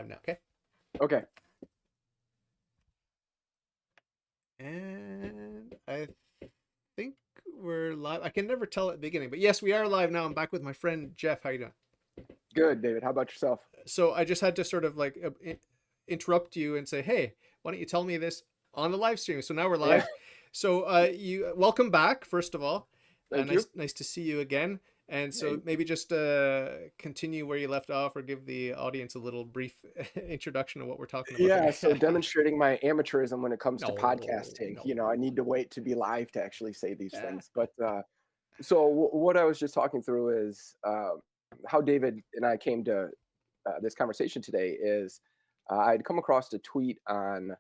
live now, okay? Okay. And I think we're live. I can never tell at the beginning, but yes, we are live now. I'm back with my friend Jeff. How you doing? Good, David. How about yourself? So I just had to sort of like interrupt you and say, "Hey, why don't you tell me this on the live stream?" So now we're Yeah. live. So you welcome back, first of all. Thank you. Nice to see you again. And Yeah. so maybe just continue where you left off, or give the audience a little brief introduction of what we're talking about Yeah, today. so demonstrating my amateurism when it comes to No, podcasting. no. I need to wait to be live to actually say these Yeah. things. But so what I was just talking through is how David and I came to this conversation today is I'd come across a tweet on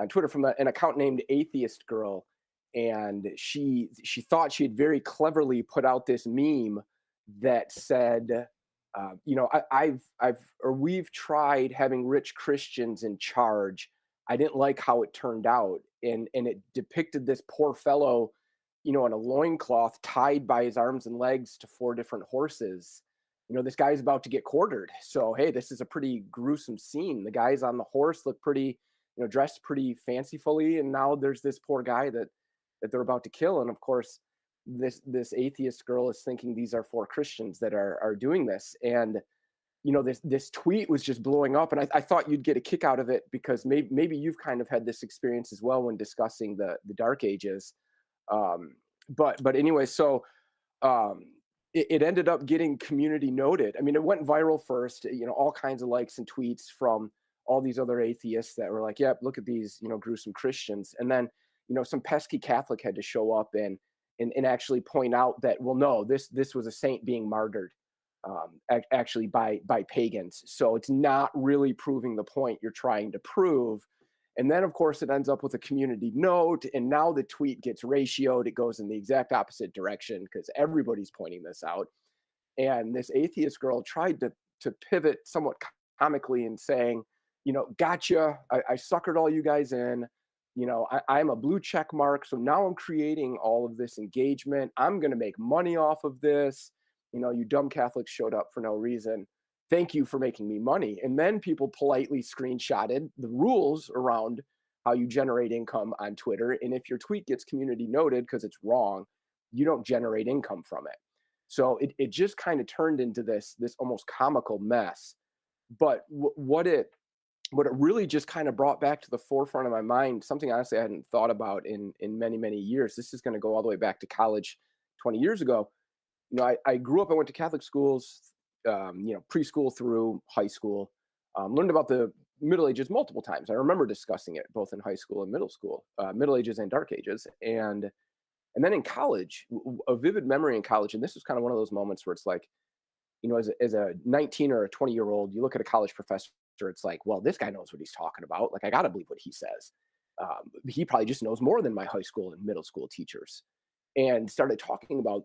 Twitter from an account named Atheist Girl, and she thought she had very cleverly put out this meme that said, we've tried having rich Christians in charge. I didn't like how it turned out, and it depicted this poor fellow, in a loincloth tied by his arms and legs to four different horses. This guy's about to get quartered. So hey, this is a pretty gruesome scene. The guys on the horse look pretty, dressed pretty fancifully, and now there's this poor guy that they're about to kill. And of course, this atheist girl is thinking these are four Christians that are doing this. And this tweet was just blowing up, and I thought you'd get a kick out of it because maybe you've kind of had this experience as well when discussing the Dark Ages. But anyway, so um, it ended up getting community noted. I mean, it went viral first. All kinds of likes and tweets from all these other atheists that were like, "Yep, look at these, gruesome Christians." And then, some pesky Catholic had to show up and actually point out that, well, no, this was a saint being martyred, actually by pagans. So it's not really proving the point you're trying to prove. And then, of course, it ends up with a community note. And now the tweet gets ratioed. It goes in the exact opposite direction because everybody's pointing this out. And this atheist girl tried to pivot somewhat comically and saying, gotcha. I suckered all you guys in. I'm a blue check mark. So now I'm creating all of this engagement. I'm going to make money off of this. You dumb Catholics showed up for no reason. Thank you for making me money. And then people politely screenshotted the rules around how you generate income on Twitter. And if your tweet gets community noted because it's wrong, you don't generate income from it. So it just kind of turned into this almost comical mess. But what it really just kind of brought back to the forefront of my mind, something honestly I hadn't thought about in many, many years. This is going to go all the way back to college 20 years ago. I grew up, I went to Catholic schools, preschool through high school, learned about the Middle Ages multiple times. I remember discussing it both in high school and middle school, Middle Ages and Dark Ages. And then in college, a vivid memory in college. And this was kind of one of those moments where it's like, as a 19 or a 20-year-old, you look at a college professor, it's like, well, this guy knows what he's talking about. Like, I got to believe what he says. He probably just knows more than my high school and middle school teachers. And started talking about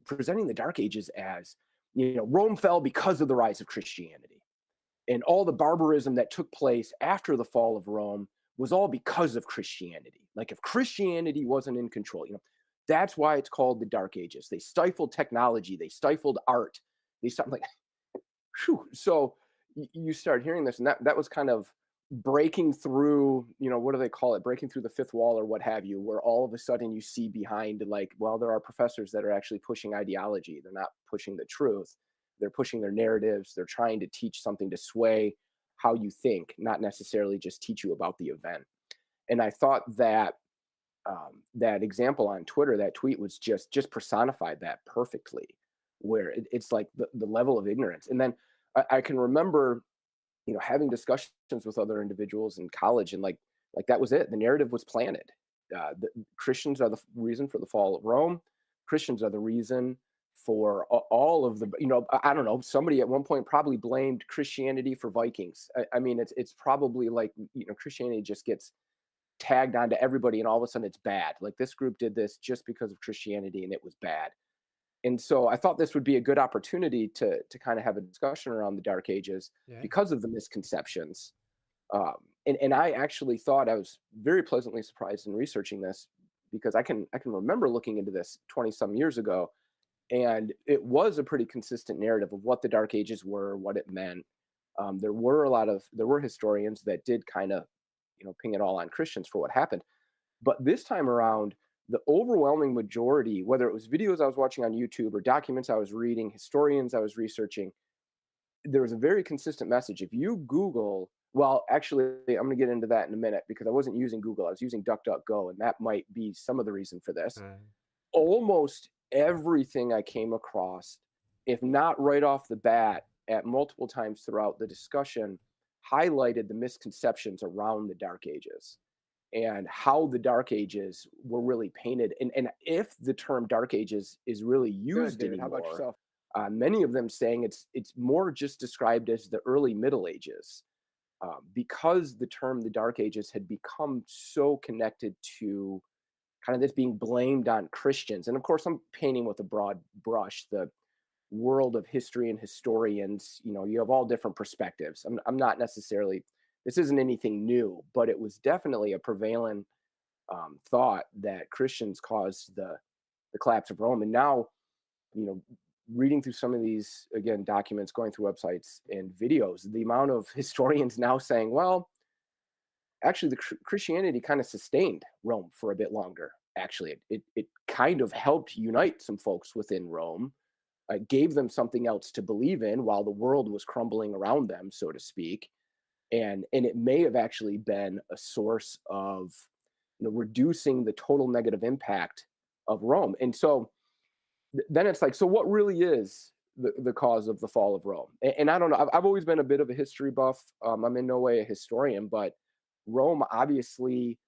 presenting the Dark Ages as, Rome fell because of the rise of Christianity. And all the barbarism that took place after the fall of Rome was all because of Christianity. Like, if Christianity wasn't in control, that's why it's called the Dark Ages. They stifled technology, they stifled art, they started like, whew. So you start hearing this, and that was kind of breaking through, what do they call it? Breaking through the fifth wall or what have you, where all of a sudden you see behind, like, well, there are professors that are actually pushing ideology. They're not pushing the truth. They're pushing their narratives. They're trying to teach something to sway how you think, not necessarily just teach you about the event. And I thought that that example on Twitter, that tweet was just personified that perfectly, where it's like the level of ignorance. And then I can remember, having discussions with other individuals in college, and like that was it. The narrative was planted. The Christians are the reason for the fall of Rome. Christians are the reason for all of the, I don't know. Somebody at one point probably blamed Christianity for Vikings. I mean, it's probably like, Christianity just gets tagged onto everybody, and all of a sudden it's bad. Like, this group did this just because of Christianity, and it was bad. And so I thought this would be a good opportunity to kind of have a discussion around the Dark Ages Yeah. because of the misconceptions. And I actually thought, I was very pleasantly surprised in researching this, because I can remember looking into this 20 some years ago, and it was a pretty consistent narrative of what the Dark Ages were, what it meant. There were historians that did kind of, ping it all on Christians for what happened. But this time around, the overwhelming majority, whether it was videos I was watching on YouTube or documents I was reading, historians I was researching, there was a very consistent message. If you Google, well, actually, I'm going to get into that in a minute because I wasn't using Google. I was using DuckDuckGo, and that might be some of the reason for this. Uh, Almost everything I came across, if not right off the bat, at multiple times throughout the discussion, highlighted the misconceptions around the Dark Ages and how the Dark Ages were really painted. And if the term Dark Ages is really used David, how anymore, about yourself? many of them saying it's more just described as the early Middle Ages, because the term the Dark Ages had become so connected to kind of this being blamed on Christians. And of course, I'm painting with a broad brush. The world of history and historians, you have all different perspectives. I'm not necessarily, this isn't anything new, but it was definitely a prevalent thought that Christians caused the collapse of Rome. And now, you know, reading through some of these, again, documents, going through websites and videos, the amount of historians now saying, well, actually, Christianity kind of sustained Rome for a bit longer. Actually, it kind of helped unite some folks within Rome, gave them something else to believe in while the world was crumbling around them, so to speak. And it may have actually been a source of, reducing the total negative impact of Rome. And so then it's like, so what really is the cause of the fall of Rome? And I don't know. I've always been a bit of a history buff. I'm in no way a historian, but Rome obviously,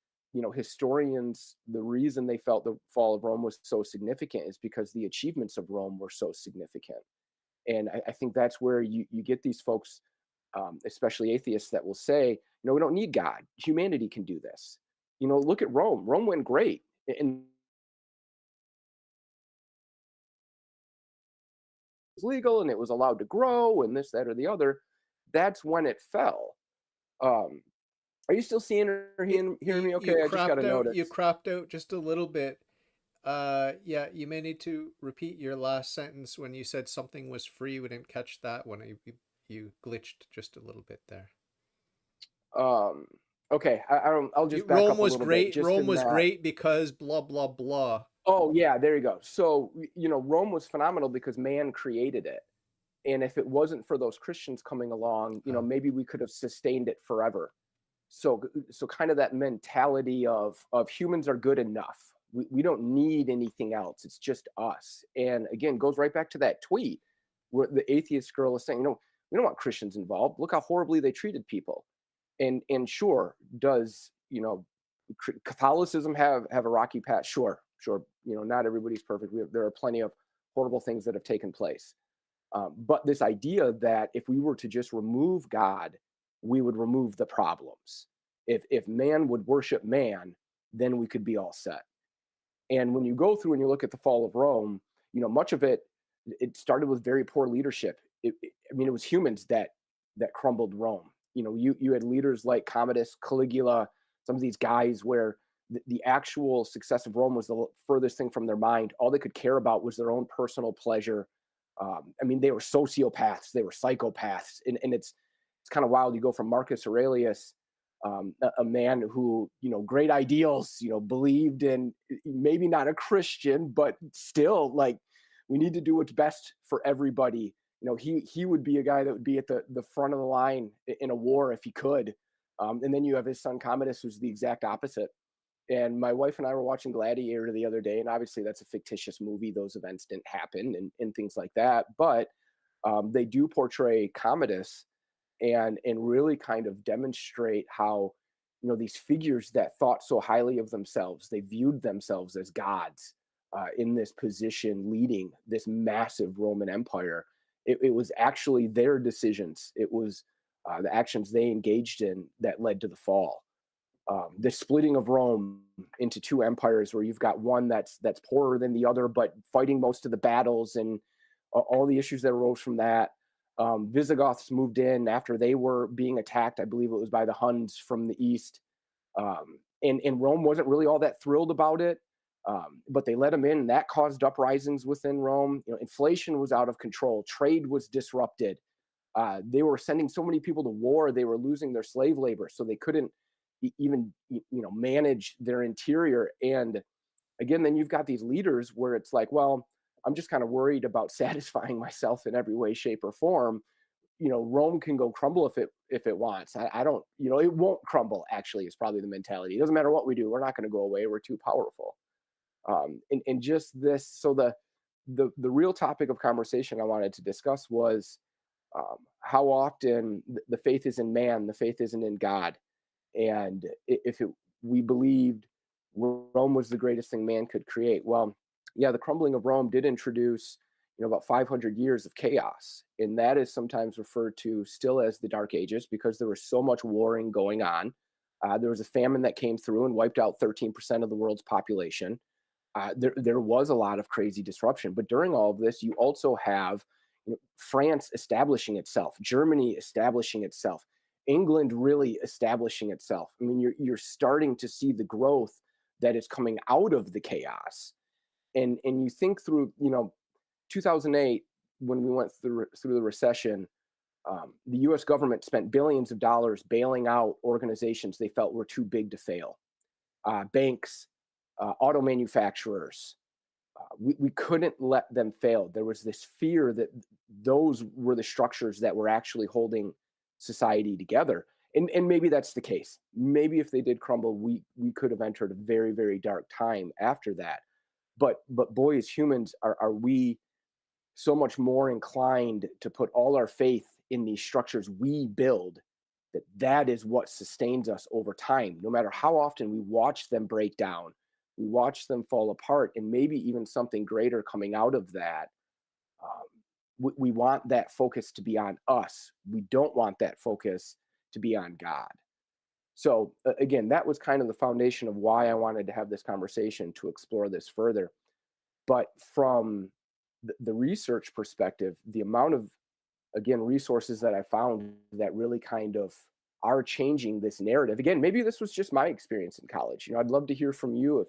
historians, the reason they felt the fall of Rome was so significant is because the achievements of Rome were so significant. And I think that's where you get these folks, especially atheists, that will say, we don't need God. Humanity can do this. Look at Rome. Rome went great. And it was legal and it was allowed to grow and this, that, or the other. That's when it fell. Are you still seeing or hearing me okay? I just got to You notice. cropped out just a little bit. Yeah, you may need to repeat your last sentence when you said something was free. We didn't catch that when you glitched just a little bit there. Um, okay, I don't. I'll just back Rome up a was little bit. great. Just Rome in was that. great because blah blah blah. Oh yeah, there you go. So Rome was phenomenal because man created it, and if it wasn't for those Christians coming along, Uh, maybe we could have sustained it forever. So kind of that mentality of humans are good enough. We don't need anything else. It's just us. And again, goes right back to that tweet where the atheist girl is saying, we don't want Christians involved. Look how horribly they treated people. And sure, does Catholicism have a rocky past? Sure, sure. Not everybody's perfect. There are plenty of horrible things that have taken place. But this idea that if we were to just remove God, we would remove the problems. If man would worship man, then we could be all set. And when you go through and you look at the fall of Rome, much of it started with very poor leadership. It was humans that crumbled Rome. You had leaders like Commodus, Caligula, some of these guys where the actual success of Rome was the furthest thing from their mind. All they could care about was their own personal pleasure. They were sociopaths, they were psychopaths, and it's kind of wild. You go from Marcus Aurelius, a man who, great ideals, believed in, maybe not a Christian, but still, like, we need to do what's best for everybody. He would be a guy that would be at the front of the line in a war if he could. And then you have his son Commodus, who's the exact opposite. And my wife and I were watching Gladiator the other day, and obviously that's a fictitious movie. Those events didn't happen and things like that. But they do portray Commodus and really kind of demonstrate how, these figures that thought so highly of themselves, they viewed themselves as gods in this position, leading this massive Roman Empire. It was actually their decisions. It was the actions they engaged in that led to the fall. The splitting of Rome into two empires, where you've got one that's poorer than the other, but fighting most of the battles and all the issues that arose from that. Visigoths moved in after they were being attacked. I believe it was by the Huns from the east. And Rome wasn't really all that thrilled about it, but they let them in, and that caused uprisings within Rome. Inflation was out of control. Trade was disrupted. They were sending so many people to war, they were losing their slave labor, so they couldn't even manage their interior. And again, then you've got these leaders where it's like, well, I'm just kind of worried about satisfying myself in every way, shape, or form. Rome can go crumble if it wants. I don't, it won't crumble. Actually, is probably the mentality. It doesn't matter what we do, we're not going to go away. We're too powerful. And just this. So the real topic of conversation I wanted to discuss was how often the faith is in man, the faith isn't in God. And if we believed Rome was the greatest thing man could create, well, yeah, the crumbling of Rome did introduce, about 500 years of chaos, and that is sometimes referred to still as the Dark Ages because there was so much warring going on. There was a famine that came through and wiped out 13% of the world's population. There was a lot of crazy disruption, but during all of this, you also have France establishing itself, Germany establishing itself, England really establishing itself. I mean, you're starting to see the growth that is coming out of the chaos, and you think through 2008 when we went through the recession. The U.S. government spent billions of dollars bailing out organizations they felt were too big to fail. Banks, auto manufacturers. We couldn't let them fail. There was this fear that those were the structures that were actually holding society together. And maybe that's the case. Maybe if they did crumble, we could have entered a very, very dark time after that. But boy, as humans, are we so much more inclined to put all our faith in these structures we build, that is what sustains us over time. No matter how often we watch them break down, we watch them fall apart, and maybe even something greater coming out of that. um, we want that focus to be on us. We don't want that focus to be on God. So again, that was kind of the foundation of why I wanted to have this conversation, to explore this further. But from the research perspective, the amount of, again, resources that I found that really kind of are changing this narrative. Again, maybe this was just my experience in college. I'd love to hear from you if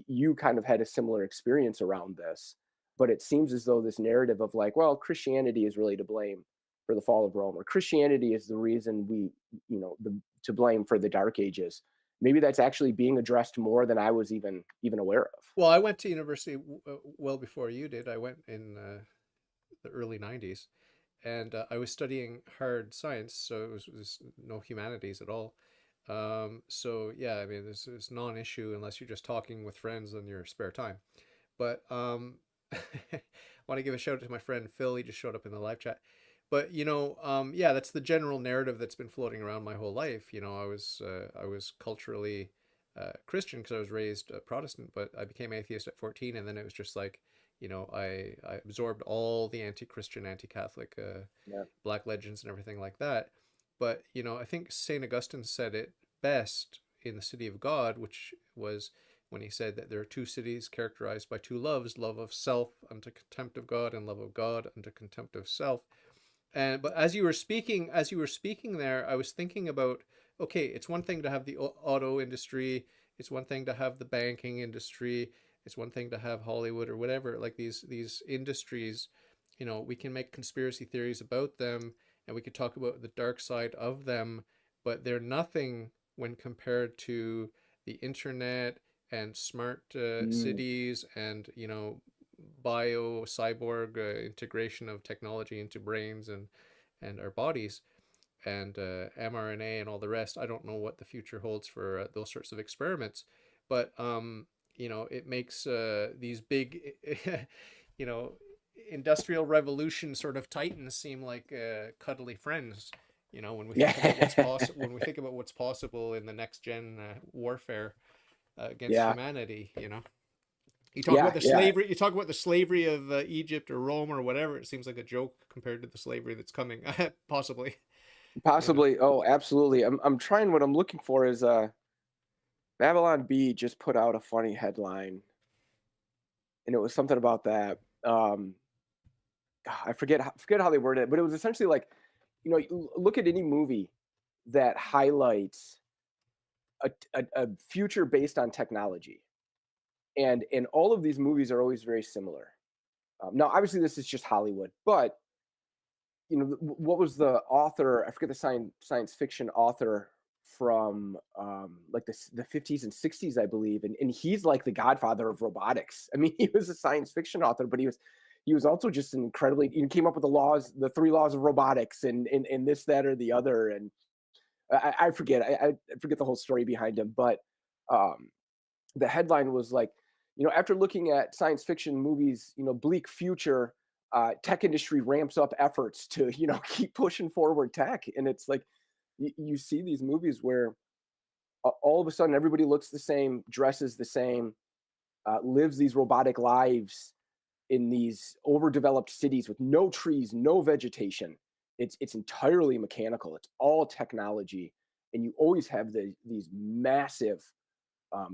you kind of had a similar experience around this. But it seems as though this narrative of like, well, Christianity is really to blame for the fall of Rome, or Christianity is the reason to blame for the Dark Ages. Maybe that's actually being addressed more than I was even aware of. Well, I went to university well before you did. I went in the early 90s, and I was studying hard science, so it was no humanities at all. So yeah, I mean, this is non-issue unless you're just talking with friends in your spare time. But I want to give a shout out to my friend Phil. He just showed up in the live chat. But yeah, that's the general narrative that's been floating around my whole life. I was culturally Christian because I was raised Protestant, but I became atheist at 14, and then it was just like, I absorbed all the anti-Christian, anti-Catholic Yeah. black legends and everything like that. But I think Saint Augustine said it best in the City of God, which was when he said that there are two cities characterized by two loves: love of self unto contempt of God, and love of God unto contempt of self. And but as you were speaking there, I was thinking about, okay, it's one thing to have the auto industry, it's one thing to have the banking industry, it's one thing to have Hollywood or whatever, like these industries. We can make conspiracy theories about them, and we could talk about the dark side of them, but they're nothing when compared to the internet and smart Mm, cities, and bio cyborg integration of technology into brains and our bodies, and mRNA and all the rest. I don't know what the future holds for those sorts of experiments, but it makes these big you know industrial revolution sort of titans seem like cuddly friends. When we think about what's yeah. possible, in the next gen warfare against Yeah. humanity. You talk about Yeah. the Yeah. slavery. You talk about the slavery of Egypt or Rome or whatever. It seems like a joke compared to the slavery that's coming, possibly. You know. Possibly. Oh, absolutely. I'm trying. What I'm looking for is Babylon B just put out a funny headline, and it was something about that. I forget how they worded it, but it was essentially like, you look at any movie that highlights a future based on technology, and all of these movies are always very similar. Now, obviously, this is just Hollywood, but what was the author? I forget the science fiction author from like the 50s and 60s, I believe, and he's like the godfather of robotics. I mean, he was a science fiction author, but he was also just an incredibly, he came up with the three laws of robotics, and this, that, or the other. And I forget, I forget the whole story behind him, but um, the headline was like, after looking at science fiction movies, bleak future, tech industry ramps up efforts to, keep pushing forward tech. And it's like, you see these movies where all of a sudden everybody looks the same, dresses the same, lives these robotic lives in these overdeveloped cities with no trees, no vegetation. It's entirely mechanical. It's all technology, and you always have these massive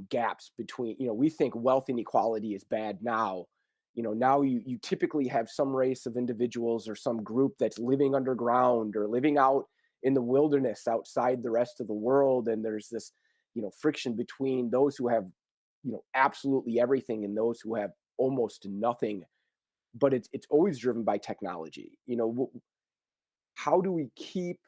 gaps between. We think wealth inequality is bad now. Now you typically have some race of individuals or some group that's living underground or living out in the wilderness outside the rest of the world, and there's this friction between those who have absolutely everything and those who have almost nothing. But it's always driven by technology. How do we keep?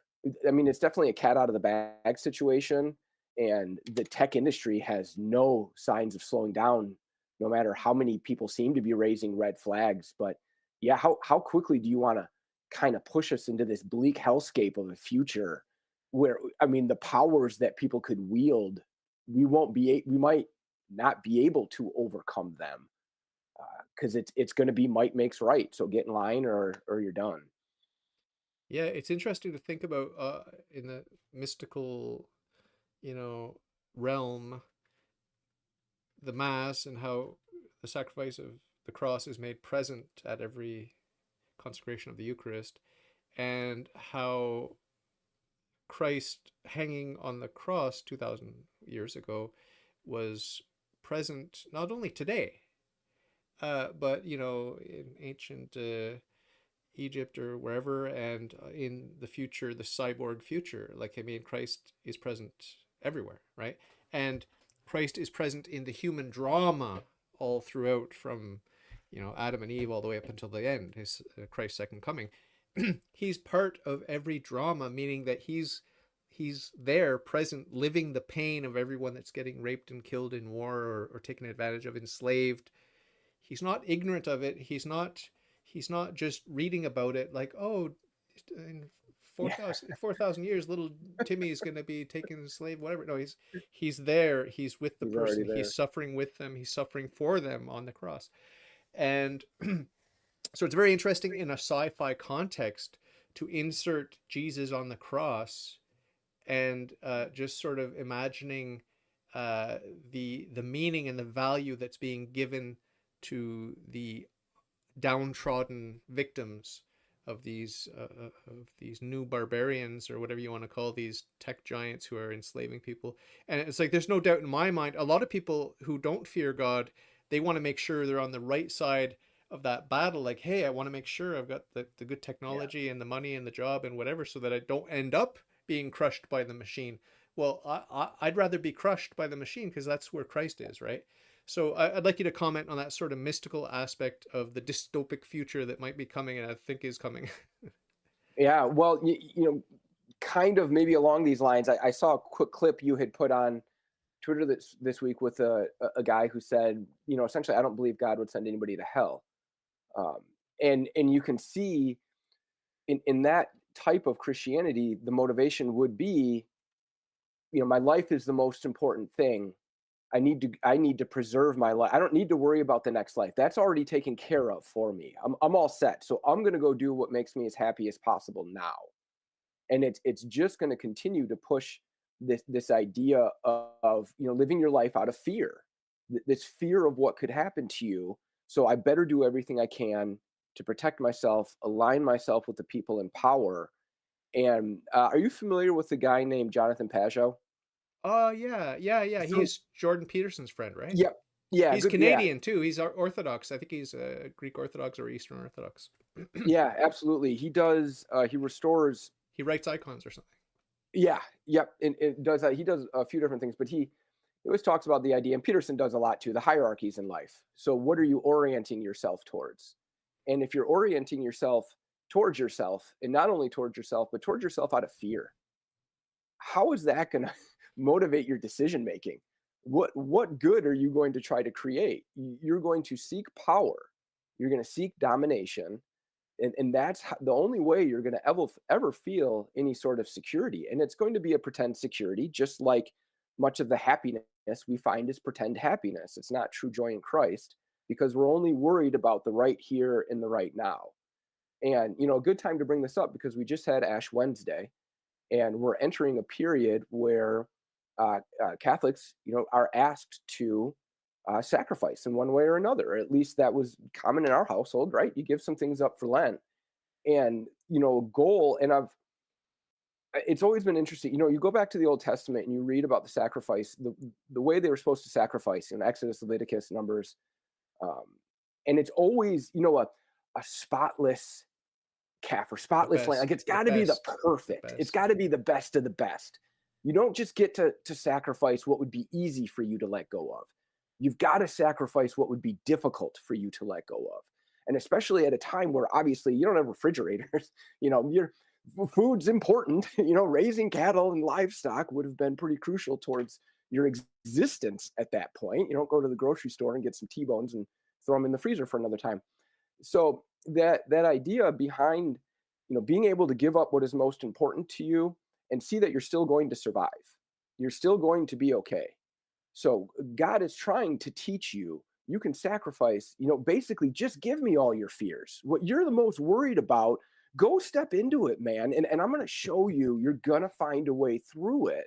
I mean, it's definitely a cat out of the bag situation, and the tech industry has no signs of slowing down, no matter how many people seem to be raising red flags. But yeah, how quickly do you want to kind of push us into this bleak hellscape of a future where, I mean, the powers that people could wield, we might not be able to overcome them, because it's going to be might makes right. So get in line, or you're done. Yeah, it's interesting to think about in the mystical, you know, realm, the mass and how the sacrifice of the cross is made present at every consecration of the Eucharist, and how Christ hanging on the cross 2,000 years ago was present not only today, but in ancient Egypt or wherever, and in the future, the cyborg future. Like, I mean, Christ is present everywhere, right? And Christ is present in the human drama all throughout, from Adam and Eve all the way up until the end, his Christ's second coming. He's part of every drama, meaning that he's there, present, living the pain of everyone that's getting raped and killed in war, or taken advantage of, enslaved. He's not ignorant of it. He's not just reading about it like, oh, in Yeah, 4,000 years little Timmy is going to be taken as a slave, whatever. No, he's there, he's with the he's already person, he's there. suffering with them, he's suffering for them on the cross. And so it's very interesting in a sci-fi context to insert Jesus on the cross, and just sort of imagining uh, the meaning and the value that's being given to the downtrodden victims of these new barbarians, or whatever you want to call these tech giants who are enslaving people. And it's like, there's no doubt in my mind, a lot of people who don't fear God, they want to make sure they're on the right side of that battle. Like, hey, I want to make sure I've got the good Yeah. technology and the money and the job and whatever, so that I don't end up being crushed by the machine. Well, I'd rather be crushed by the machine, because that's where Christ is, right? So I'd like you to comment on that sort of mystical aspect of the dystopic future that might be coming, and I think is coming. Yeah, well, kind of maybe along these lines. I saw a quick clip you had put on Twitter this week with a guy who said, essentially, I don't believe God would send anybody to hell. Um, and you can see in that type of Christianity, the motivation would be, my life is the most important thing. I need to preserve my life. I don't need to worry about the next life. That's already taken care of for me. I'm all set. So I'm going to go do what makes me as happy as possible now. And it's just going to continue to push this idea of living your life out of fear, this fear of what could happen to you. So I better do everything I can to protect myself, align myself with the people in power. And are you familiar with the guy named Jonathan Pageau? Oh, yeah, yeah, yeah. So He's Jordan Peterson's friend, right? yeah, yeah, He's good, yeah, Canadian too. He's Orthodox. I think he's Greek Orthodox or Eastern Orthodox. yeah, absolutely. He does. He restores. He writes icons or something. Yeah, yep. And it does. He does a few different things, but he always talks about the idea, and Peterson does a lot too. The hierarchies in life. So, what are you orienting yourself towards? And if you're orienting yourself towards yourself, and not only towards yourself, but towards yourself out of fear. How is that going to motivate your decision making? What good are you going to try to create? You're going to seek power. You're going to seek domination, and that's the only way you're going to ever feel any sort of security. And it's going to be a pretend security, just like much of the happiness we find is pretend happiness. It's not true joy in Christ, because we're only worried about the right here and the right now. And a good time to bring this up, because we just had Ash Wednesday, and we're entering a period where Catholics, are asked to sacrifice in one way or another. Or at least that was common in our household, right? You give some things up for Lent, and a goal. And it's always been interesting. You go back to the Old Testament and you read about the sacrifice, the way they were supposed to sacrifice in Exodus, Leviticus, Numbers, um, and it's always a spotless calf or The spotless lamb. Like, best, it's the got to be the best, the perfect. It's best. got to be the best of the best. You don't just get to sacrifice what would be easy for you to let go of. You've got to sacrifice what would be difficult for you to let go of. And especially at a time where obviously you don't have refrigerators, your food's important. Raising cattle and livestock would have been pretty crucial towards your existence at that point. You don't go to the grocery store and get some T-bones and throw them in the freezer for another time. So that idea behind being able to give up what is most important to you and see that you're still going to survive, you're still going to be okay. So God is trying to teach you, you can sacrifice, basically just give me all your fears, what you're the most worried about. Go step into it, man, and I'm going to show you, you're going to find a way through it.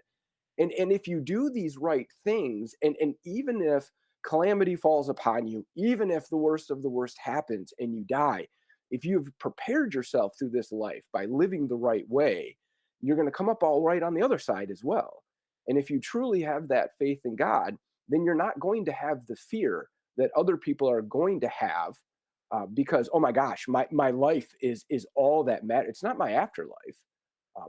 And if you do these right things, and even if calamity falls upon you, even if the worst of the worst happens and you die, if you've prepared yourself through this life by living the right way, you're going to come up all right on the other side as well. And if you truly have that faith in God, then you're not going to have the fear that other people are going to have, because, oh my gosh, my life is all that matters. It's not my afterlife.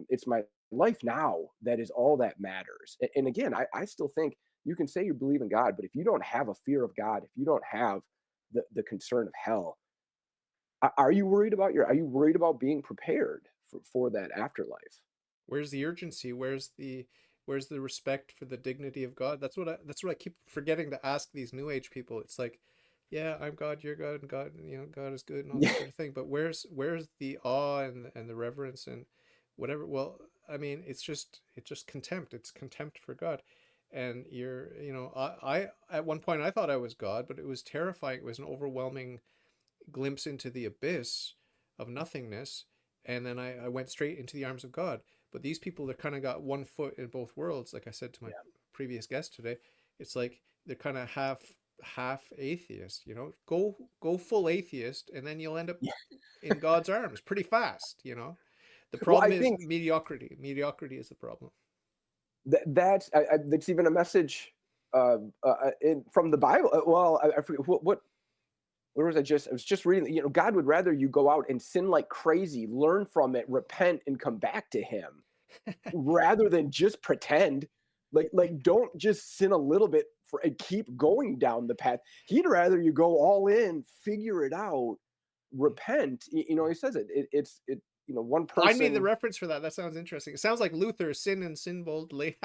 It's my life now that is all that matters. And again, I still think you can say you believe in God, but if you don't have a fear of God, if you don't have the concern of hell, are you worried about being prepared for that afterlife? Where's the urgency? Where's the respect for the dignity of God? That's what I keep forgetting to ask these New Age people. It's like, yeah, I'm God, you're God, and God, God is good, and all Yeah, this sort of thing. But where's the awe and the reverence and whatever? Well, I mean, it's just contempt. It's contempt for God. And I at one point I thought I was God, but it was terrifying. It was an overwhelming glimpse into the abyss of nothingness, and then I went straight into the arms of God. But these people, they're kind of got one foot in both worlds. Like I said to my yeah, previous guest today, it's like they're kind of half atheist. Go full atheist, and then you'll end up yeah. in God's arms pretty fast. The Well, I problem is think mediocrity. Mediocrity is the problem. that's even a message from the Bible. Well, I forget what where was I just? I was just reading. God would rather you go out and sin like crazy, learn from it, repent, and come back to Him, rather than just pretend. Like don't just sin a little bit and keep going down the path. He'd rather you go all in, figure it out, repent. He says it. One Find me the person. reference for that. That sounds interesting. It sounds like Luther, sin and sin boldly.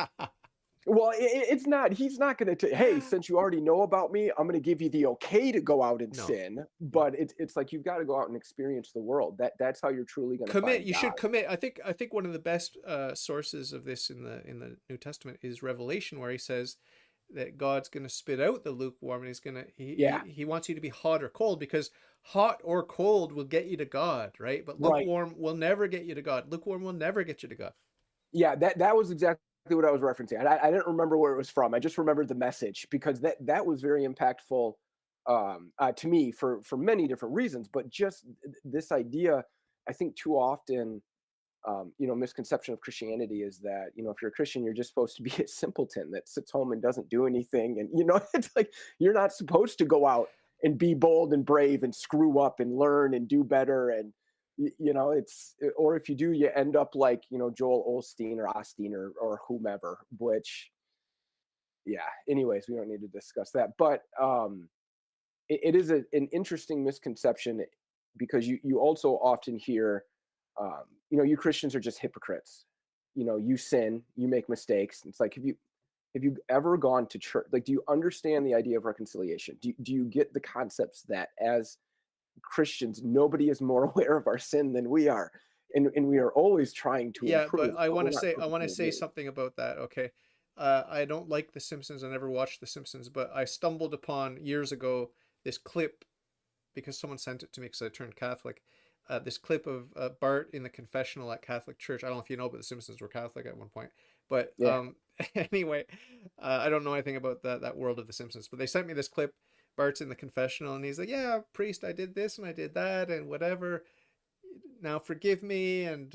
Well, it's not. He's not going to. Hey, since you already know about me, I'm going to give you the okay to go out and No, sin. no. But it's like you've got to go out and experience the world. That's how you're truly going to Commit. find You God. should commit. I think one of the best sources of this in the New Testament is Revelation, where he says that God's going to spit out the lukewarm, and Yeah. he wants you to be hot or cold, because hot or cold will get you to God, right? But Right. lukewarm will never get you to God. Lukewarm will never get you to God. Yeah. That was exactly what I was referencing. I didn't remember where it was from. I just remembered the message, because that was very impactful, to me for many different reasons. But just this idea, I think too often, misconception of Christianity is that, if you're a Christian, you're just supposed to be a simpleton that sits home and doesn't do anything. And, it's like you're not supposed to go out and be bold and brave and screw up and learn and do better. And, or if you do, you end up like, Joel Osteen or Osteen or whomever, which, yeah, anyways, we don't need to discuss that. But it is an interesting misconception because you also often hear, you Christians are just hypocrites. You sin, you make mistakes. It's like, have you ever gone to church? Like, do you understand the idea of reconciliation? Do you get the concepts that as Christians, nobody is more aware of our sin than we are, and we are always trying to Yeah, but improve, I but want we're to not say perfectly made. something about that. Okay, I don't like The Simpsons. I never watched The Simpsons, but I stumbled upon years ago this clip because someone sent it to me because I turned Catholic. This clip of Bart in the confessional at Catholic church. I don't know if you know, but the Simpsons were Catholic at one point. But Yeah, anyway, I don't know anything about that world of the Simpsons. But they sent me this clip. Bart's in the confessional and he's like, "Yeah, priest, I did this and I did that and whatever. Now forgive me and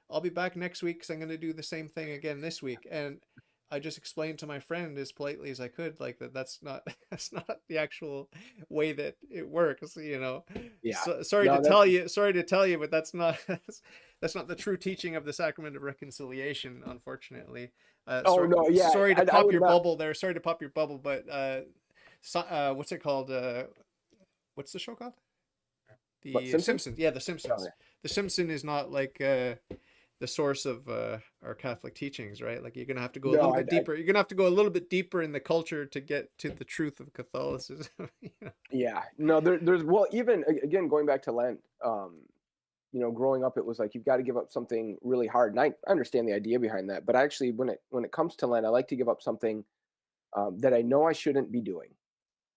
I'll be back next week because I'm going to do the same thing again this week." And I just explained to my friend as politely as I could, like that's not that's not the actual way that it works, you know. yeah. So, No, that's sorry to tell you, but that's not that's not the true teaching of the sacrament of reconciliation, unfortunately. oh no, yeah, Sorry to I pop would your not. bubble there. Sorry to pop your bubble, but what's it called? What's the show called? What, The Simpsons? Simpsons. Yeah, The Oh, Simpsons. The Simpson is not like the source of our Catholic teachings, right? Like you're gonna have to go a no, little bit deeper. You're gonna have to go a little bit deeper in the culture to get to the truth of Catholicism. You know? yeah, no, there's, well, even again, going back to Lent, growing up, it was like you've got to give up something really hard, and I understand the idea behind that. But actually, when it comes to Lent, I like to give up something that I know I shouldn't be doing.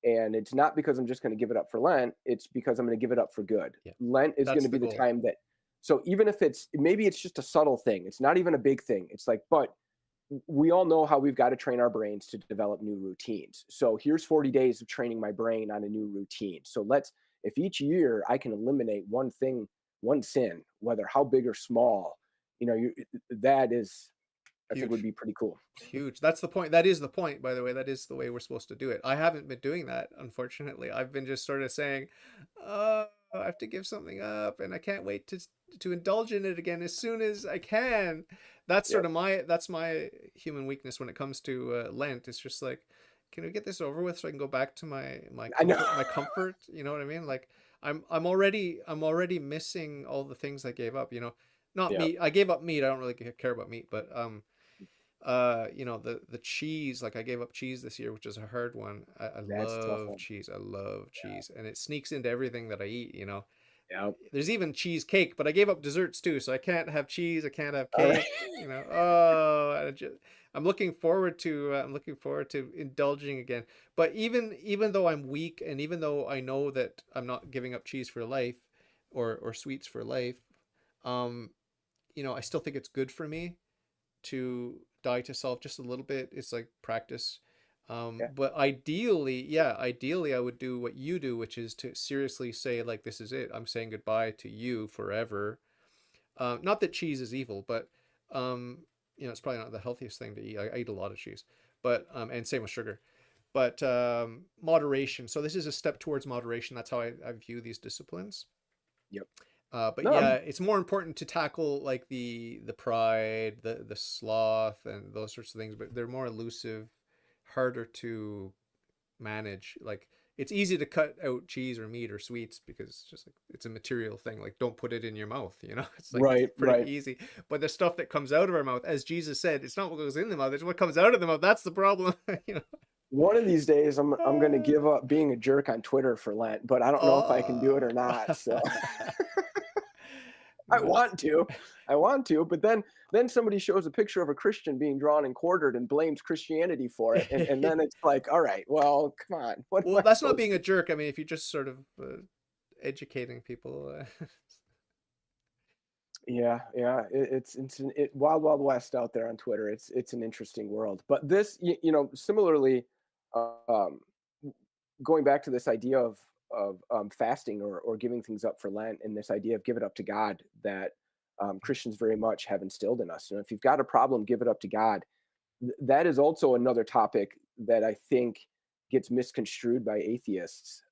And it's not because I'm just going to give it up for Lent. It's because I'm going to give it up for good. Yeah, Lent is going that's to the be the goal. time that, so even if maybe it's just a subtle thing, it's not even a big thing. It's like, but we all know how we've got to train our brains to develop new routines. So here's 40 days of training my brain on a new routine. So if each year I can eliminate one thing, one sin, whether how big or small, that is, I think, would Huge. be pretty cool. Huge. That's the point. That is the point, by the way. That is the way we're supposed to do it. I haven't been doing that, unfortunately. I've been just sort of saying, "Oh, I have to give something up, and I can't wait to indulge in it again as soon as I can." That's sort Yep. of my human weakness when it comes to Lent. It's just like, can we get this over with so I can go back to I know. my comfort? You know what I mean? Like I'm already missing all the things I gave up. You know, not Yep. meat. I gave up meat. I don't really care about meat, but the cheese, like I gave up cheese this year, which is a hard one. I That's a tough love one. cheese. I love cheese, and it sneaks into everything that I eat, you know. Yep. There's even cheesecake, but I gave up desserts too, so I can't have cheese, I can't have All right. cake, you know. I'm looking forward to indulging again. But even though I'm weak and even though I know that I'm not giving up cheese for life or sweets for life, um I still think it's good for me to die to self just a little bit. It's like practice. Yeah. But ideally, yeah, ideally I would do what you do, which is to seriously say, like, this is it. I'm saying goodbye to you forever. Not that cheese is evil, but um, it's probably not the healthiest thing to eat. I eat a lot of cheese, but and same with sugar. But moderation. So this is a step towards moderation. That's how I view these disciplines. Yep. But No, yeah, it's more important to tackle like the pride, the sloth, and those sorts of things. But they're more elusive, harder to manage. Like it's easy to cut out cheese or meat or sweets because it's just like it's a material thing. Like don't put it in your mouth. You know, it's like right, pretty right. easy. But the stuff that comes out of our mouth, as Jesus said, it's not what goes in the mouth; it's what comes out of the mouth. That's the problem. You One of these days, I'm going to know. give up being a jerk on Twitter for Lent, but I don't know if I can do it Oh. or not. So I No. want to, but then somebody shows a picture of a Christian being drawn and quartered and blames Christianity for it, and then it's like, all right, well, come on, what Well, am I that's not supposed being a to? jerk. I mean, if you just sort of educating people. Yeah, yeah, wild wild west out there on Twitter. It's an interesting world, but this, similarly, um, going back to this idea of fasting or giving things up for Lent, and this idea of give it up to God that Christians very much have instilled in us. If you've got a problem, give it up to God. That is also another topic that I think gets misconstrued by atheists.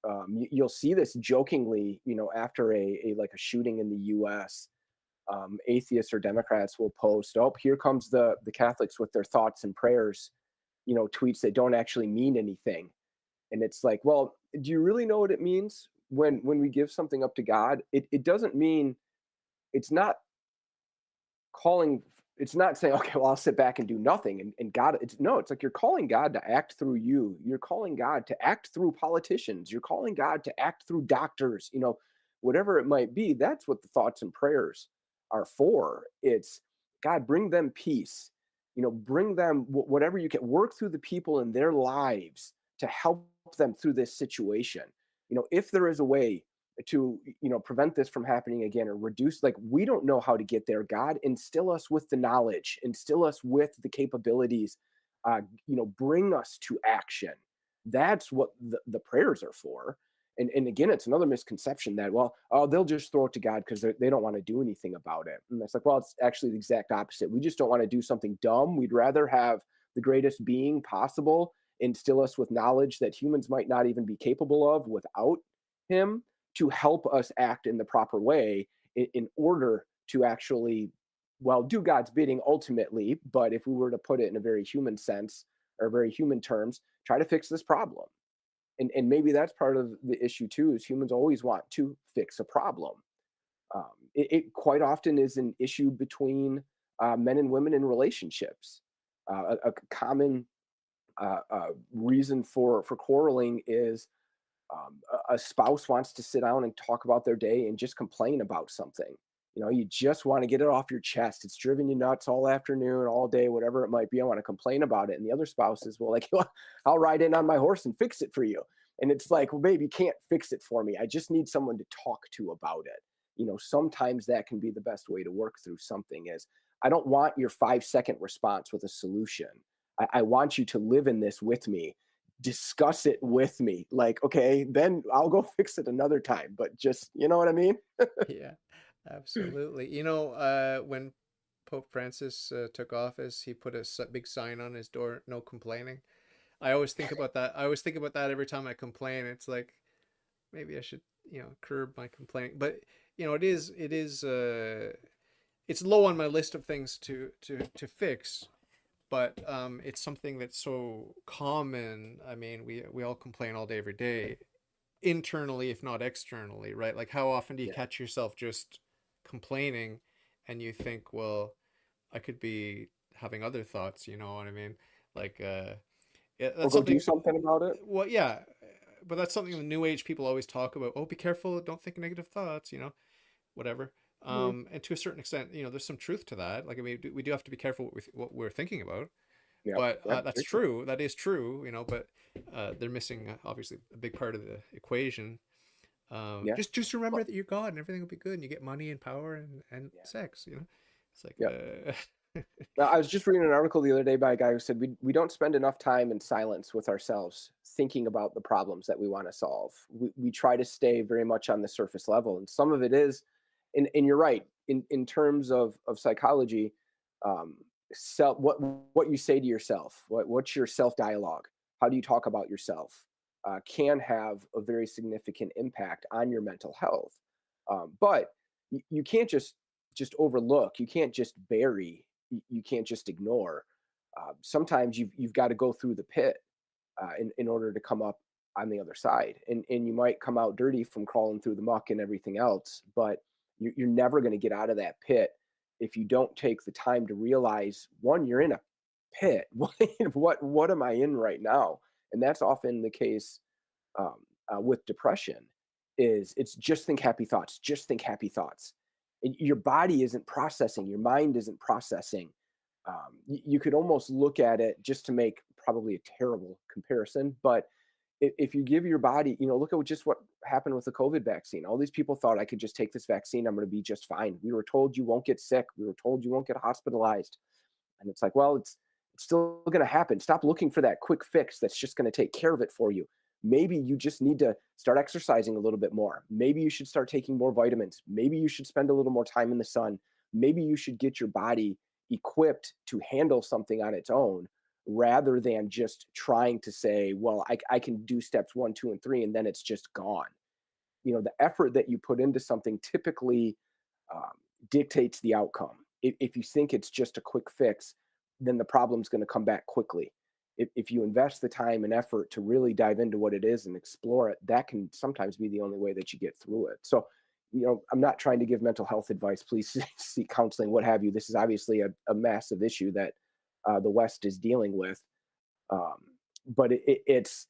You'll see this jokingly, after like a shooting in the U.S. Atheists or Democrats will post, "Oh, here comes the Catholics with their thoughts and prayers," tweets that don't actually mean anything. And it's like, well, do you really know what it means? when we give something up to God, it doesn't mean it's not calling it's not saying, okay, well, I'll sit back and do nothing. And God, it's no, it's like you're calling God to act through you. You're calling God to act through politicians. You're calling God to act through doctors, whatever it might be. That's what the thoughts and prayers are for. It's God, bring them peace, bring them whatever you can, work through the people in their lives to help them through this situation. If there is a way to prevent this from happening again or reduce, like, we don't know how to get there. God, instill us with the knowledge, instill us with the capabilities, bring us to action. That's what the prayers are for. And again, it's another misconception that, well, oh, they'll just throw it to God because they don't want to do anything about it. And it's like, well, it's actually the exact opposite. We just don't want to do something dumb. We'd rather have the greatest being possible instill us with knowledge that humans might not even be capable of without him, to help us act in the proper way in order to actually, well, do God's bidding ultimately. But if we were to put it in a very human sense or very human terms, try to fix this problem. And maybe that's part of the issue too, is humans always want to fix a problem. It quite often is an issue between men and women in relationships. A common reason for quarreling is a spouse wants to sit down and talk about their day and just complain about something. You just want to get it off your chest. It's driven you nuts all afternoon, all day, whatever it might be. I want to complain about it. And the other spouse is, well, like, I'll ride in on my horse and fix it for you. And it's like, well, babe, you can't fix it for me. I just need someone to talk to about it. Sometimes that can be the best way to work through something is, I don't want your 5-second response with a solution. I want you to live in this with me, discuss it with me. Like, okay, then I'll go fix it another time. But just, you know what I mean? Yeah, absolutely. When Pope Francis took office, he put a big sign on his door, no complaining. I always think about that. I always think about that every time I complain. It's like, maybe I should, curb my complaining. But, it's low on my list of things to fix. But it's something that's so common. I mean, we all complain all day, every day, internally, if not externally, right? Like, how often do you Yeah. catch yourself just complaining and you think, well, I could be having other thoughts, you know what I mean? Like, yeah, Or that's go do something, something about it. well, yeah, but that's something the new age people always talk about. Oh, be careful, don't think negative thoughts, whatever. Mhm. And to a certain extent, there's some truth to that. Like, I mean, we do have to be careful what we're thinking about. Yep. But Yep. that's true. That is true, but they're missing, obviously, a big part of the equation. Yeah. Just remember Well, that you're God and everything will be good and you get money and power and yeah. sex. It's like, Yep. Now, I was just reading an article the other day by a guy who said we don't spend enough time in silence with ourselves thinking about the problems that we want to solve. We try to stay very much on the surface level. And some of it is, and you're right, in terms of psychology, um, what you say to yourself, what's your self dialogue? How do you talk about yourself? Can have a very significant impact on your mental health. But you can't just overlook. You can't just bury. You can't just ignore. Sometimes you've got to go through the pit in order to come up on the other side, and you might come out dirty from crawling through the muck and everything else, but you're never going to get out of that pit if you don't take the time to realize, one, you're in a pit. What am I in right now? And that's often the case um, with depression. Is it's just think happy thoughts, just think happy thoughts. And your body isn't processing, your mind isn't processing. You could almost look at it, just to make probably a terrible comparison, but if you give your body, look at just what happened with the COVID vaccine. All these people thought, I could just take this vaccine, I'm going to be just fine. We were told you won't get sick. We were told you won't get hospitalized. And it's like, well, it's still going to happen. Stop looking for that quick fix that's just going to take care of it for you. Maybe you just need to start exercising a little bit more. Maybe you should start taking more vitamins. Maybe you should spend a little more time in the sun. Maybe you should get your body equipped to handle something on its own, rather than just trying to say, well, I can do steps 1, 2, and 3, and then it's just gone. The effort that you put into something typically um, dictates the outcome. If you think it's just a quick fix, then the problem's going to come back quickly. if you invest the time and effort to really dive into what it is and explore it, that can sometimes be the only way that you get through it. So, I'm not trying to give mental health advice. Please seek counseling, what have you. This is obviously a massive issue that the West is dealing with. Um, but it's,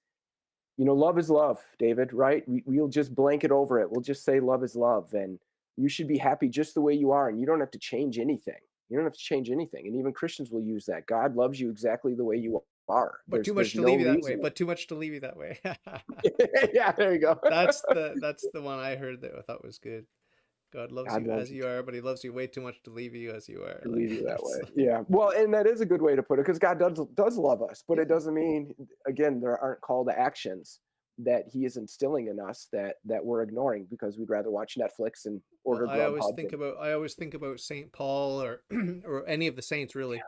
love is love, David, right? We'll just blanket over it. We'll just say love is love. And you should be happy just the way you are. And you don't have to change anything. You don't have to change anything. And even Christians will use that. God loves you exactly the way you are. But too much There's to no leave you that way. reason. But too much to leave you that way. Yeah, there you go. That's the one I heard that I thought was good. God loves God you loves as you you are, but he loves you way too much to leave you as you are. to Like leave you that way. that's Yeah. Well, and that is a good way to put it because God does love us, but it yeah. doesn't mean, again, there aren't call to actions that He is instilling in us that we're ignoring because we'd rather watch Netflix and Well, order Grubhub. And I always think about Saint Paul or or any of the saints really,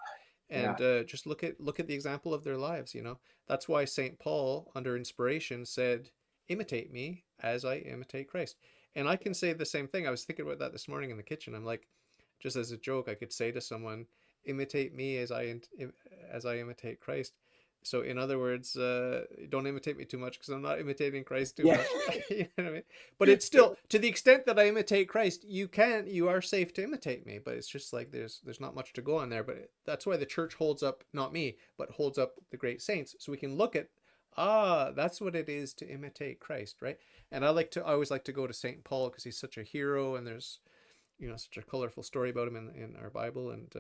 yeah, and just look at the example of their lives. That's why Saint Paul, under inspiration, said, "Imitate me as I imitate Christ." And I can say the same thing. I was thinking about that this morning in the kitchen. I'm like, just as a joke, I could say to someone, "Imitate me as I imitate Christ." So, in other words, don't imitate me too much because I'm not imitating Christ too yeah, much. You know what I mean? But it's still, to the extent that I imitate Christ, you are safe to imitate me. But it's just like there's not much to go on there. But that's why the church holds up not me, but holds up the great saints, so we can look at that's what it is to imitate Christ, right? And I always like to go to Saint Paul because he's such a hero, and there's such a colorful story about him in our Bible, and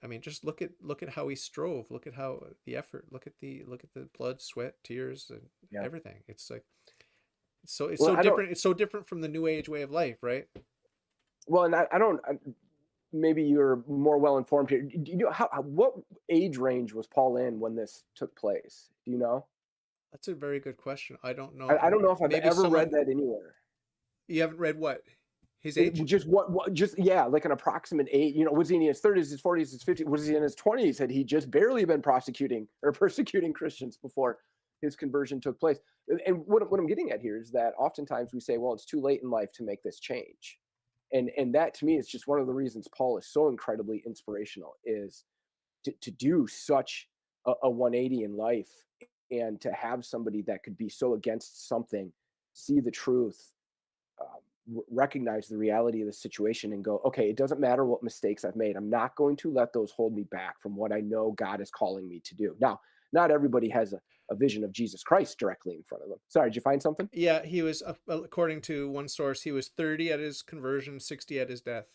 I mean, just look at how he strove. Look at how the effort. Look at the blood, sweat, tears, and yeah. everything. It's like it's Well, so I don't. different. It's so different from the New Age way of life, right? Well, and I don't. Maybe you're more well informed here. Do you know what age range was Paul in when this took place? Do you know? That's a very good question. I don't know. I don't know if I've Maybe ever read someone that anywhere. you haven't read what his age. Just what just yeah, like an approximate age. Was he in his 30s, his 40s, his 50s? Was he in his 20s? Had he just barely been prosecuting or persecuting Christians before his conversion took place? And what I'm getting at here is that oftentimes we say, well, it's too late in life to make this change. And that to me is just one of the reasons Paul is so incredibly inspirational is to do such a 180 in life and to have somebody that could be so against something, see the truth, recognize the reality of the situation and go, okay, it doesn't matter what mistakes I've made. I'm not going to let those hold me back from what I know God is calling me to do. Now, not everybody has a vision of Jesus Christ directly in front of them. Sorry, did you find something? Yeah, he was according to one source, he was 30 at his conversion, 60 at his death.